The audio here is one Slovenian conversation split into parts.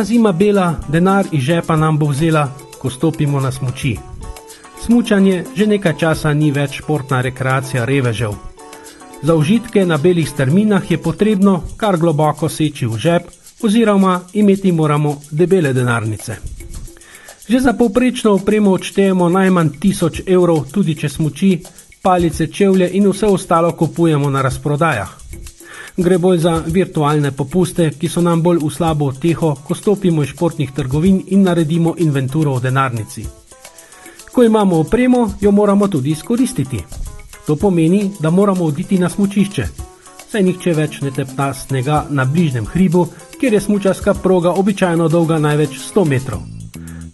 Zima bela, denar iz žepa nam bo vzela, ko stopimo na smuči. Smučanje že nekaj časa ni več športna rekreacija revežev. Za užitke na belih strminah je potrebno kar globoko seči v žep oziroma imeti moramo debele denarnice. Že za povprečno opremo odštejemo najmanj 1000 evrov, tudi če smuči, palice, čevlje in vse ostalo kupujemo na razprodajah. Gre bolj za virtualne popuste, ki so nam bolj v slabo uteho, ko stopimo iz športnih trgovin in naredimo inventuro v denarnici. Ko imamo opremo, jo moramo tudi izkoristiti. To pomeni, da moramo oditi na smučišče, saj nihče več ne tepta snega na bližnjem hribu, kjer je smučarska proga običajno dolga največ 100 metrov.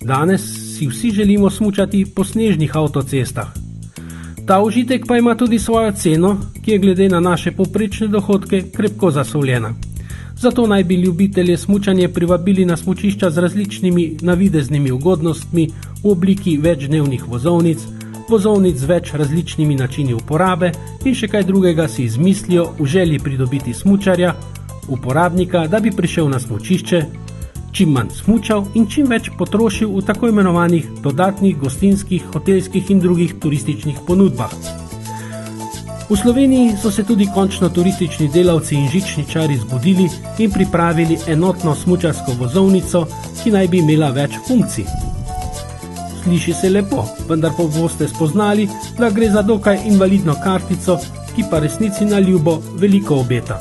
Danes si vsi želimo smučati po snežnih avtocestah. Ta užitek pa ima tudi svojo ceno, ki je glede na naše povprečne dohodke krepko zasovljena. Zato naj bi ljubitelje smučanje privabili na smučišča z različnimi navideznimi ugodnostmi v obliki večdnevnih vozovnic, vozovnic z več različnimi načini uporabe in še kaj drugega si izmislijo v želji pridobiti smučarja, uporabnika, da bi prišel na smučišče, čim manj smučal in čim več potrošil v tako imenovanih dodatnih gostinskih, hotelskih in drugih turističnih ponudbah. V Sloveniji so se tudi končno turistični delavci in žičničari zbudili in pripravili enotno smučarsko vozovnico, ki naj bi imela več funkcij. Sliši se lepo, vendar pa boste spoznali, da gre za dokaj invalidno kartico, ki pa resnici na ljubo veliko obeta.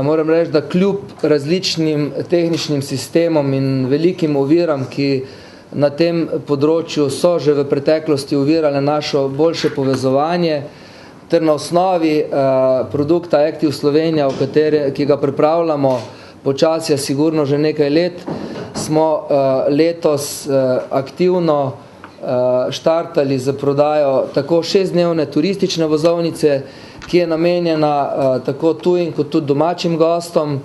Moram reči, da kljub različnim tehničnim sistemom in velikim oviram, ki na tem področju so že v preteklosti ovirale našo boljše povezovanje, ter na osnovi produkta Active Slovenija, ki ga pripravljamo počasi, sigurno že nekaj let, smo letos aktivno štartali z prodajo tako 6-dnevne turistične vozovnice, ki je namenjena tako tujim kot tudi domačim gostom.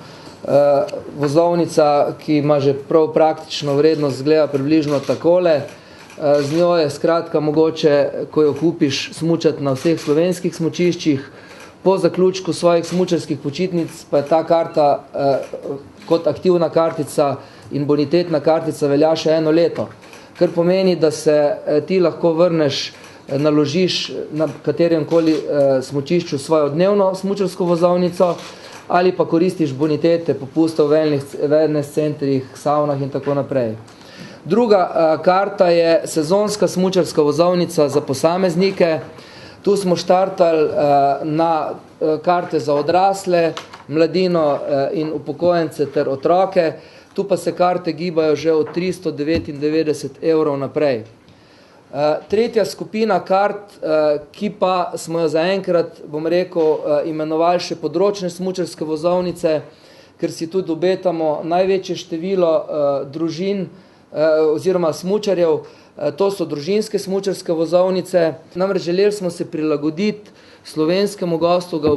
Vozovnica, ki ima že prav praktično vrednost, zgleda približno takole. Z njo je skratka mogoče, ko jo kupiš, smučati na vseh slovenskih smučiščih. Po zaključku svojih smučarskih počitnic pa je ta karta kot aktivna kartica in bonitetna kartica velja še 1 leto. Kar pomeni, da se ti lahko vrneš, naložiš na kateremkoli smučišču svojo dnevno smučarsko vozovnico ali pa koristiš bonitete, popuste v wellness centrih, savnah in tako naprej. Druga karta je sezonska smučarska vozovnica za posameznike. Tu smo štartali na karte za odrasle, mladino in upokojence ter otroke. Tu pa se karte gibajo že od 399 evrov naprej. Tretja skupina kart, ki pa smo jo zaenkrat, bom rekel, imenovali še področne smučarske vozovnice, ker si tudi obetamo največje število družin oziroma smučarjev, to so družinske smučarske vozovnice. Namreč želeli smo se prilagoditi slovenskemu gostu, ga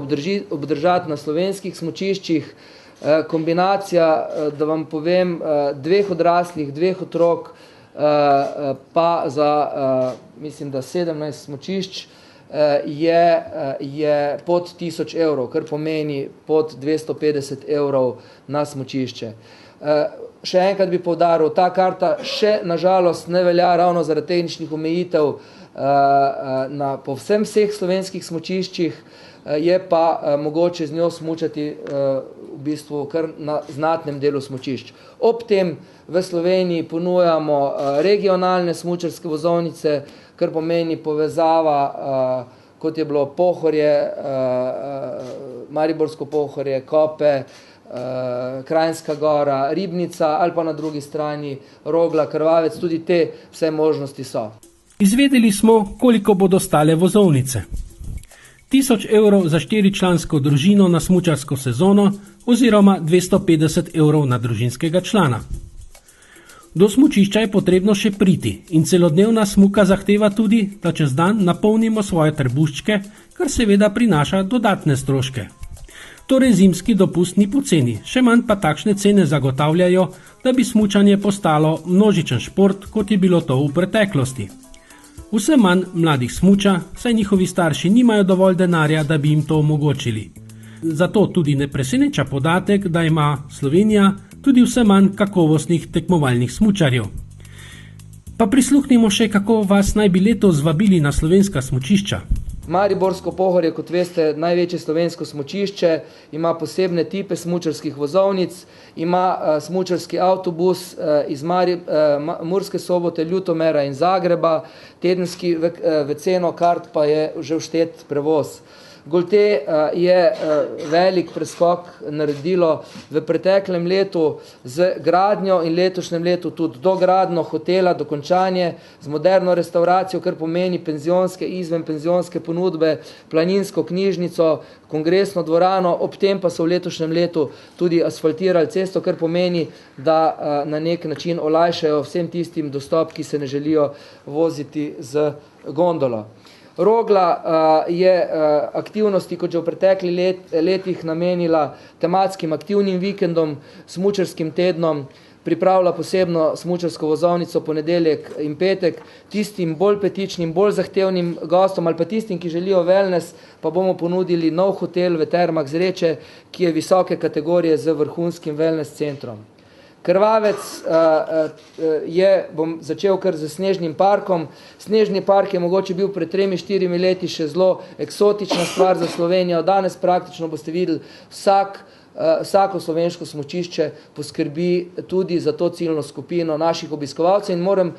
obdržati na slovenskih smučiščih. Kombinacija, da vam povem, 2 odraslih, 2 otrok, pa za, mislim, da 17 smučišč je pod 1000 evrov, kar pomeni pod 250 evrov na smučišče. Še enkrat bi poudaril, ta karta še nažalost ne velja ravno zaradi tehničnih omejitev na povsem vseh slovenskih smučiščih, je pa mogoče z njo smučati v bistvu kar na znatnem delu smučišč. Ob tem v Sloveniji ponujamo regionalne smučarske vozovnice, kar pomeni povezava, kot je bilo Pohorje, Mariborsko Pohorje, Kope, Kranjska Gora, Ribnica ali pa na drugi strani Rogla, Krvavec, tudi te vse možnosti so. Izvedeli smo, koliko bodo stale vozovnice. 1000 evrov za 4-člansko družino na smučarsko sezono oziroma 250 evrov na družinskega člana. Do smučišča je potrebno še priti in celodnevna smuka zahteva tudi, da čez dan napolnimo svoje trebuščke, kar seveda prinaša dodatne stroške. Torej zimski dopust ni poceni, še manj pa takšne cene zagotavljajo, da bi smučanje postalo množičen šport, kot je bilo to v preteklosti. Vse manj mladih smuča, saj njihovi starši nimajo dovolj denarja, da bi jim to omogočili. Zato tudi ne preseneča podatek, da ima Slovenija tudi vse manj kakovostnih tekmovalnih smučarjev. Pa prisluhnimo še, kako vas naj bi letos vabili na slovenska smučišča. Mariborsko Pohorje, kot veste, največje slovensko smučišče, ima posebne tipe smučarskih vozovnic, ima smučarski avtobus iz Murske Sobote, Ljutomera in Zagreba, tedenski v ceno kart pa je že vštet prevoz. Golte je velik preskok naredilo v preteklem letu z gradnjo in letošnjem letu tudi dogradno hotela, dokončanje z moderno restauracijo, kar pomeni penzionske, izvenpenzionske ponudbe, planinsko knjižnico, kongresno dvorano, ob tem pa so v letošnjem letu tudi asfaltirali cesto, kar pomeni, da na nek način olajšajo vsem tistim dostop, ki se ne želijo voziti z gondolo. Rogla je aktivnosti, kot že v preteklih letih, namenila tematskim aktivnim vikendom, smučarskim tednom, pripravila posebno smučarsko vozovnico ponedeljek in petek, tistim bolj petičnim, bolj zahtevnim gostom ali pa tistim, ki želijo wellness, pa bomo ponudili nov hotel v Termah Zreče, ki je visoke kategorije z vrhunskim wellness centrom. Krvavec je, bom začel kar z Snežnim parkom. Snežni park je mogoče bil pred 3-4 leti še zelo eksotična stvar za Slovenijo. Danes praktično boste videli, vsako slovensko smučišče poskrbi tudi za to ciljno skupino naših obiskovalcev in moram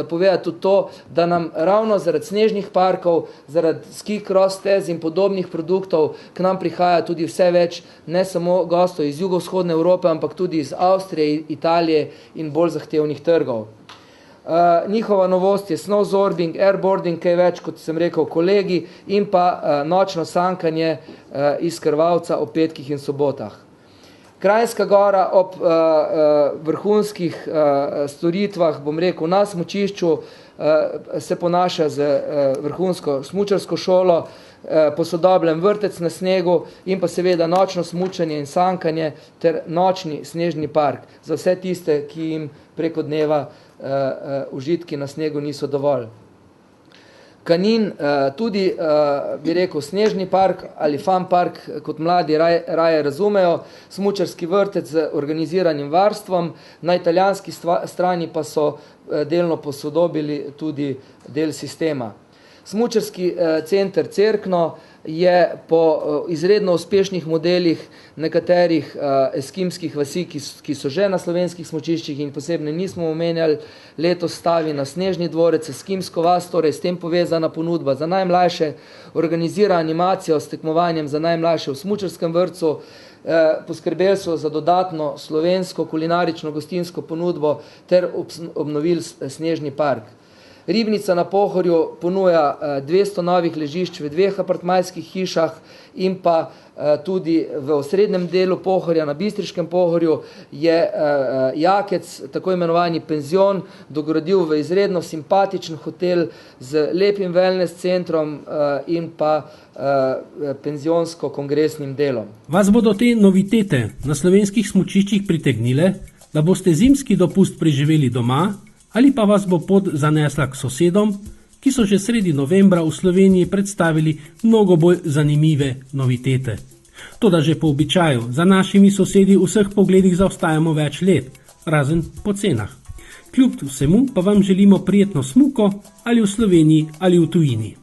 povedati tudi to, da nam ravno zaradi snežnih parkov, zaradi ski cross stez in podobnih produktov k nam prihaja tudi vse več ne samo gostov iz jugovzhodne Evrope, ampak tudi iz Avstrije, Italije in bolj zahtevnih trgov. Njihova novost je snowzorbing, airboarding, kaj več, kot sem rekel, kolegi, in pa nočno sankanje iz Krvavca ob petkih in sobotah. Kranjska Gora ob vrhunskih storitvah, bom rekel, na smučišču se ponaša z vrhunsko smučarsko šolo, posodobljen vrtec na snegu in pa seveda nočno smučanje in sankanje ter nočni snežni park za vse tiste, ki jim preko dneva užitki na snegu niso dovolj. Kanin, tudi, bi rekel, snežni park ali fun park, kot mladi raje razumejo, smučarski vrtec z organiziranim varstvom, na italijanski strani pa so delno posodobili tudi del sistema. Smučarski center Cerkno je po izredno uspešnih modelih nekaterih eskimskih vasi, ki so že na slovenskih smučiščih in posebno nismo omenjali, letos stavi na snežni dvorec, eskimsko vas, torej s tem povezana ponudba za najmlajše, organizira animacijo s tekmovanjem za najmlajše v smučarskem vrtcu, poskrbeli so za dodatno slovensko kulinarično gostinsko ponudbo ter obnovili snežni park. Ribnica na Pohorju ponuja 200 novih ležišč v 2 apartmajskih hišah in pa tudi v osrednjem delu Pohorja, na Bistriškem Pohorju, je Jakec, tako imenovani penzion, dogradil v izredno simpatičen hotel z lepim wellness centrom in pa penzionsko-kongresnim delom. Vas bodo te novitete na slovenskih smučiščih pritegnile, da boste zimski dopust preživeli doma, ali pa vas bo pot zanesla k sosedom, ki so že sredi novembra v Sloveniji predstavili mnogo bolj zanimive novitete. Toda že po običaju, za našimi sosedi v vseh pogledih zaostajamo več let, razen po cenah. Kljub vsemu pa vam želimo prijetno smuko ali v Sloveniji ali v tujini.